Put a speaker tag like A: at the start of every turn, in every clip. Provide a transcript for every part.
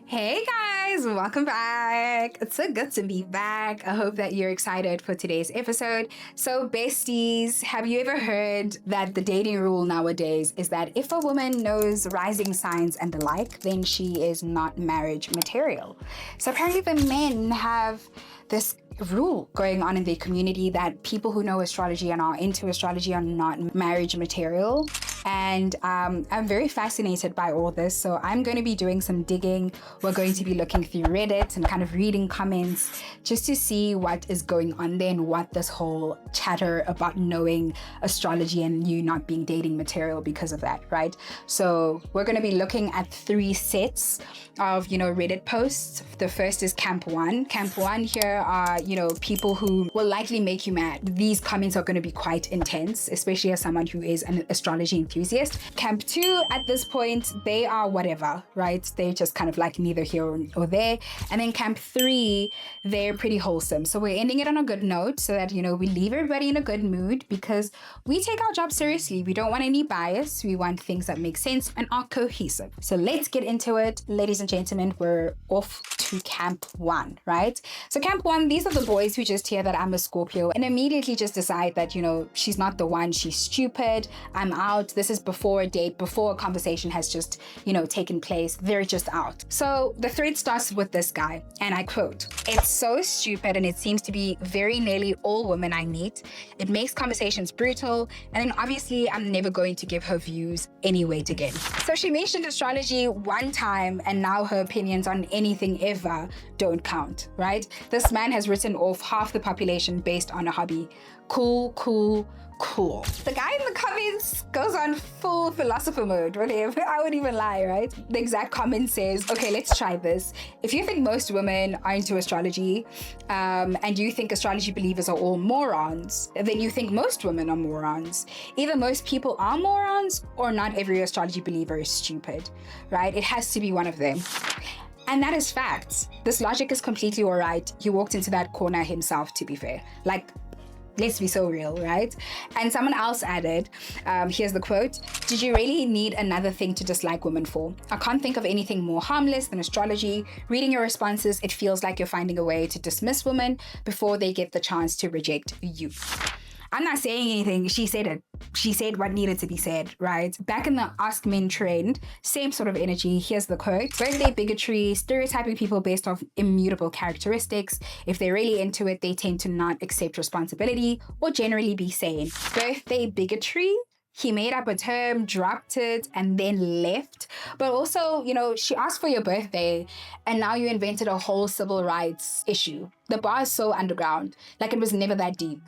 A: Hey guys, welcome back. It's so good to be back. I hope that you're excited for today's episode. So, besties, have you ever heard that the dating rule nowadays is that if a woman knows rising signs and the like, then she is not marriage material? So, apparently, the men have this rule going on in the community that people who know astrology and are into astrology are not marriage material. And I'm very fascinated by all this. So I'm going to be doing some digging. We're going to be looking through Reddit and kind of reading comments just to see what is going on there and what this whole chatter about knowing astrology and you not being dating material because of that, right? So we're going to be looking at 3 sets of, Reddit posts. The first is Camp 1. Camp 1 here are, people who will likely make you mad. These comments are going to be quite intense, especially as someone who is an astrology enthusiast. Camp 2, at this point, they are whatever, right? They're just kind of like neither here or there. And then Camp 3, they're pretty wholesome. So we're ending it on a good note so that, we leave everybody in a good mood because we take our job seriously. We don't want any bias. We want things that make sense and are cohesive. So let's get into it. Ladies and gentlemen, we're off to Camp 1, right? So Camp 1, these are the boys who just hear that I'm a Scorpio and immediately just decide that, she's not the one, she's stupid, I'm out. This is before a date, before a conversation has just, taken place. They're just out. So the thread starts with this guy, and I quote, "It's so stupid and it seems to be very nearly all women I meet. It makes conversations brutal, and then obviously I'm never going to give her views any weight again." So she mentioned astrology one time, and now her opinions on anything ever don't count, right? This man has written off half the population based on a hobby. Cool. The guy in the comments goes on full philosopher mode, whatever. I wouldn't even lie, right? The exact comment says, "Okay, let's try this. If you think most women are into astrology, and you think astrology believers are all morons, then you think most women are morons. Either most people are morons or not every astrology believer is stupid, right? It has to be one of them." And that is facts. This logic is completely all right. He walked into that corner himself, to be fair. Let's be so real, right? And someone else added, here's the quote, "Did you really need another thing to dislike women for? I can't think of anything more harmless than astrology. Reading your responses, it feels like you're finding a way to dismiss women before they get the chance to reject you." I'm not saying anything. She said it. She said what needed to be said, right? Back in the Ask Men trend, same sort of energy. Here's the quote. "Birthday bigotry, stereotyping people based off immutable characteristics. If they're really into it, they tend to not accept responsibility or generally be sane." Birthday bigotry? He made up a term, dropped it, and then left. But also, she asked for your birthday, and now you invented a whole civil rights issue. The bar is so underground. Like it was never that deep.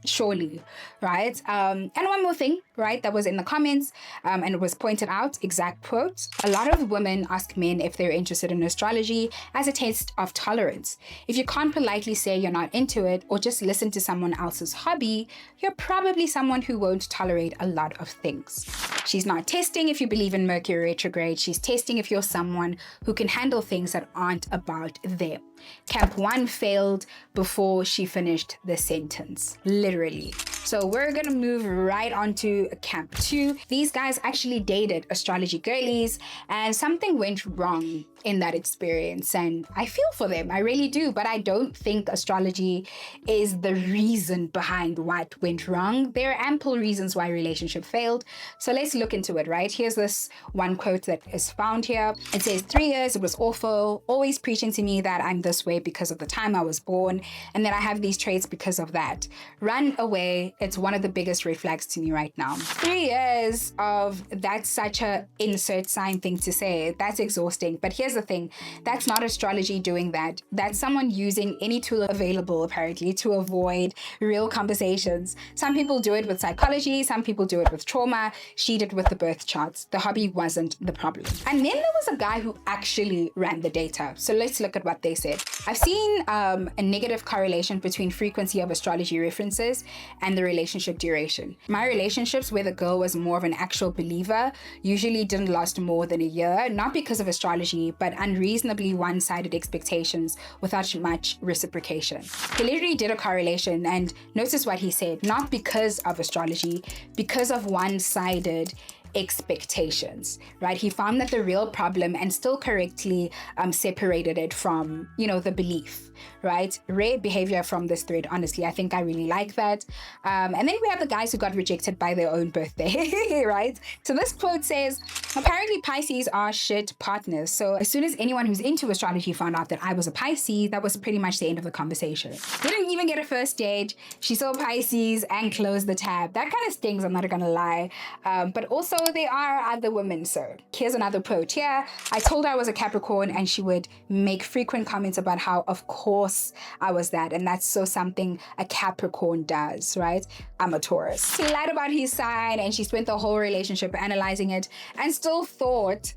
A: Surely, right? And one more thing, right, that was in the comments, and it was pointed out, exact quote, "A lot of women ask men if they're interested in astrology as a test of tolerance. If you can't politely say you're not into it or just listen to someone else's hobby, you're probably someone who won't tolerate a lot of things." She's not testing if you believe in Mercury retrograde. She's testing if you're someone who can handle things that aren't about them. Camp 1 failed before she finished the sentence, literally. So we're gonna move right on to Camp 2. These guys actually dated astrology girlies, and something went wrong in that experience, and I feel for them, I really do, but I don't think astrology is the reason behind what went wrong. There are ample reasons why relationship failed, so let's look into it, right? Here's this one quote that is found here. It says, 3 years, it was awful, always preaching to me that I'm this way because of the time I was born, and that I have these traits because of that. Run away, it's one of the biggest red flags to me right now. 3 years of that's such a insert sign thing to say, that's exhausting, but here's the thing, that's not astrology doing that. That's someone using any tool available, apparently, to avoid real conversations. Some people do it with psychology, some people do it with trauma. She did with the birth charts. The hobby wasn't the problem. And then there was a guy who actually ran the data. So let's look at what they said. "I've seen a negative correlation between frequency of astrology references and the relationship duration. My relationships where the girl was more of an actual believer usually didn't last more than a year, not because of astrology, but unreasonably one-sided expectations without much reciprocation." He literally did a correlation, and notice what he said, not because of astrology, because of one-sided expectations, right? He found that the real problem and still correctly separated it from, the belief, right? Rare behavior from this thread, honestly. I think I really like that. And then we have the guys who got rejected by their own birthday, right? So this quote says, apparently Pisces are shit partners. So as soon as anyone who's into astrology found out that I was a Pisces, that was pretty much the end of the conversation. We didn't even get a first date. She saw Pisces and closed the tab. That kind of stings, I'm not gonna lie. But also they are other women. So here's another quote here. I told her I was a Capricorn and she would make frequent comments about how, of course, I was that. And that's so something a Capricorn does, right? I'm a Taurus. He lied about his sign and she spent the whole relationship analyzing it and still thought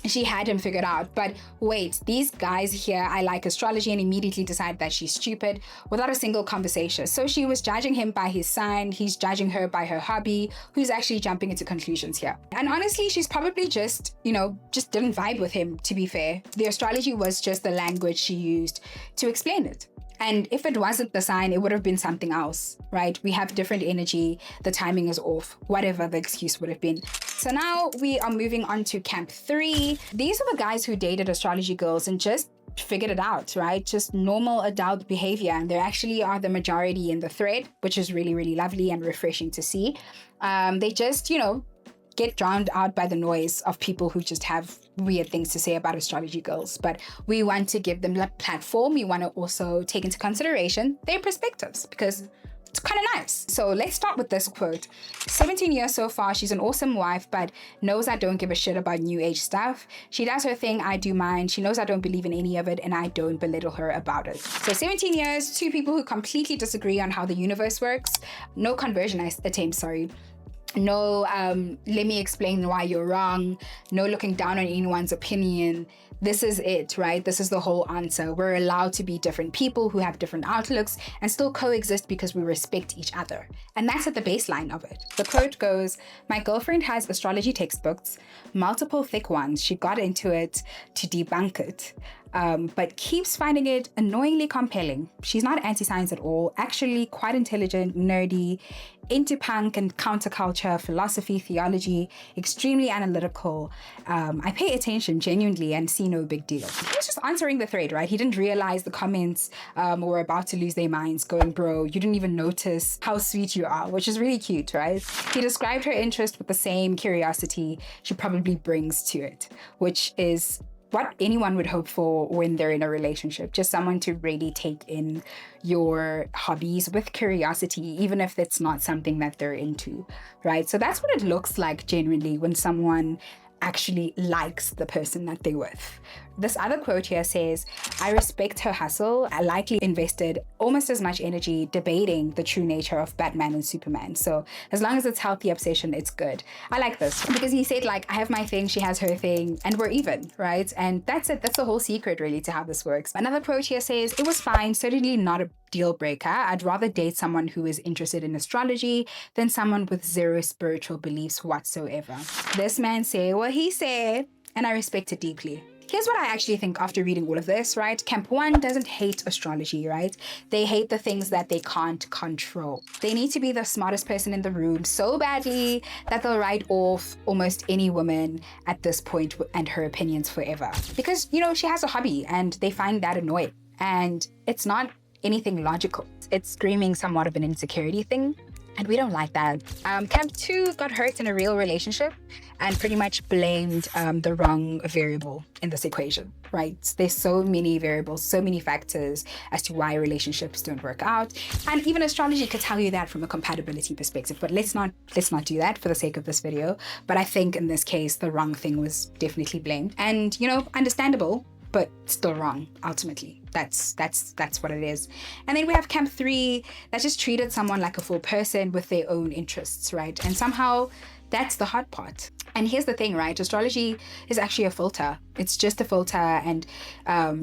A: she had him figured out. But wait, these guys here, I like astrology, and immediately decided that she's stupid without a single conversation. So she was judging him by his sign, he's judging her by her hobby, who's actually jumping into conclusions here. And honestly, she's probably just didn't vibe with him, to be fair. The astrology was just the language she used to explain it. And if it wasn't the sign, it would have been something else, right? We have different energy, the timing is off, whatever the excuse would have been. So now we are moving on to camp 3. These are the guys who dated astrology girls and just figured it out, right? Just normal adult behavior. And they actually are the majority in the thread, which is really, really lovely and refreshing to see. They just, get drowned out by the noise of people who just have weird things to say about astrology girls. But we want to give them a platform. We want to also take into consideration their perspectives because it's kind of nice. So let's start with this quote. 17 years so far, she's an awesome wife, but knows I don't give a shit about new age stuff. She does her thing, I do mine. She knows I don't believe in any of it and I don't belittle her about it. So 17 years, 2 people who completely disagree on how the universe works. No conversion attempts, sorry. No, let me explain why you're wrong. No looking down on anyone's opinion. This is it, right? This is the whole answer. We're allowed to be different people who have different outlooks and still coexist because we respect each other. And that's at the baseline of it. The quote goes, my girlfriend has astrology textbooks, multiple thick ones. She got into it to debunk it. But keeps finding it annoyingly compelling. She's not anti-science at all, actually quite intelligent, nerdy, into punk and counterculture, philosophy, theology, extremely analytical. I pay attention genuinely and see no big deal. He was just answering the thread, right? He didn't realize the comments were about to lose their minds, going, bro, you didn't even notice how sweet you are, which is really cute, right? He described her interest with the same curiosity she probably brings to it, which is what anyone would hope for when they're in a relationship. Just someone to really take in your hobbies with curiosity, even if it's not something that they're into, right? So that's what it looks like genuinely when someone actually likes the person that they're with. This other quote here says, I respect her hustle. I likely invested almost as much energy debating the true nature of Batman and Superman. So as long as it's healthy obsession, it's good. I like this because he said, like, I have my thing, she has her thing, and we're even, right? And that's it. That's the whole secret really to how this works. Another quote here says, it was fine, certainly not a deal breaker. I'd rather date someone who is interested in astrology than someone with zero spiritual beliefs whatsoever. This man said what he said, and I respect it deeply. Here's what I actually think after reading all of this, right? Camp 1 doesn't hate astrology, right? They hate the things that they can't control. They need to be the smartest person in the room so badly that they'll write off almost any woman at this point and her opinions forever. Because, she has a hobby and they find that annoying. And it's not anything logical. It's screaming somewhat of an insecurity thing. And we don't like that. Camp 2 got hurt in a real relationship and pretty much blamed the wrong variable in this equation, right? There's so many variables, so many factors as to why relationships don't work out. And even astrology could tell you that from a compatibility perspective, but let's not do that for the sake of this video. But I think in this case, the wrong thing was definitely blamed. And, understandable, but still wrong, ultimately. That's what it is. And then we have Camp 3 that just treated someone like a full person with their own interests, right? And somehow that's the hard part. And here's the thing, right? Astrology is actually a filter. It's just a filter and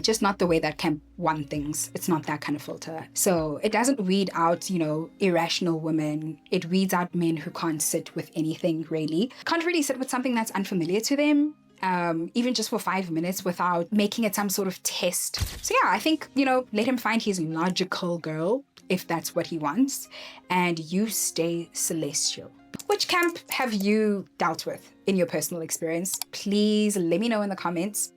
A: just not the way that Camp 1 thinks. It's not that kind of filter. So it doesn't weed out, irrational women. It weeds out men who can't sit with anything really. Can't really sit with something that's unfamiliar to them. Even just for 5 minutes without making it some sort of test. So yeah, I think, let him find his logical girl if that's what he wants, and you stay celestial. Which camp have you dealt with in your personal experience? Please let me know in the comments.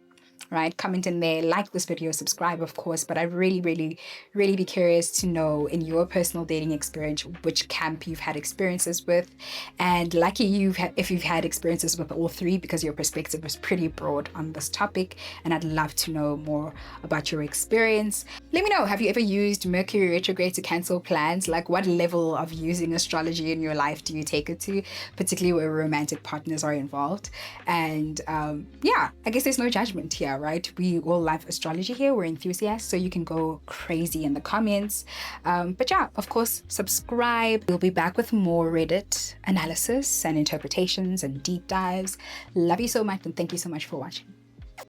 A: Right? Comment in there, like this video, subscribe, of course. But I really be curious to know in your personal dating experience which camp you've had experiences with. And lucky if you've had experiences with all three, because your perspective is pretty broad on this topic. And I'd love to know more about your experience. Let me know, have you ever used Mercury retrograde to cancel plans? Like, what level of using astrology in your life do you take it to, particularly where romantic partners are involved? And yeah, I guess there's no judgment here, right? We all love astrology here. We're enthusiasts, so you can go crazy in the comments. But yeah, of course, subscribe. We'll be back with more Reddit analysis and interpretations and deep dives. Love you so much, and thank you so much for watching.